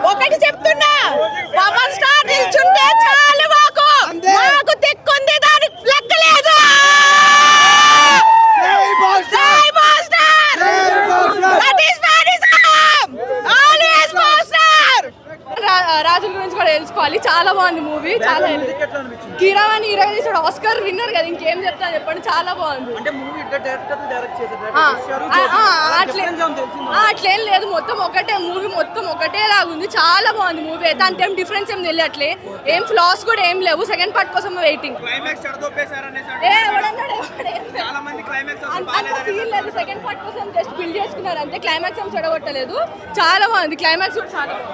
ఒకటి చెప్తున్నా, power star నిల్చుంటే చాలు, మాకు తెక్కుంది, దానికి లెక్కలేదు. రాజుల గురించి కూడా తెలుసుకోవాలి. చాలా బాగుంది మూవీ. చాలా కీరవాణి హీరో తీసాడు, ఆస్కర్ విన్నర్ కదా, ఇంకేం చెప్తా చెప్పండి. చాలా బాగుంది. అట్లేం లేదు, మొత్తం ఒకటే మూవీ, మొత్తం ఒకటే లాగుంది. చాలా బాగుంది మూవీ అయితే, అంతేం డిఫరెన్స్ ఏం తెలియట్లే, ఏం ఫ్లాస్ కూడా ఏం లేవు. సెకండ్ పార్ట్ కోసం వెయిటింగ్. సెకండ్ పార్ట్ కోసం జస్ట్ బిల్డ్ చేసుకున్నారు అంతే, క్లైమాక్స్ ఏం చెడగొట్టలేదు. చాలా బాగుంది, క్లైమాక్స్ కూడా చాలా బాగుంది.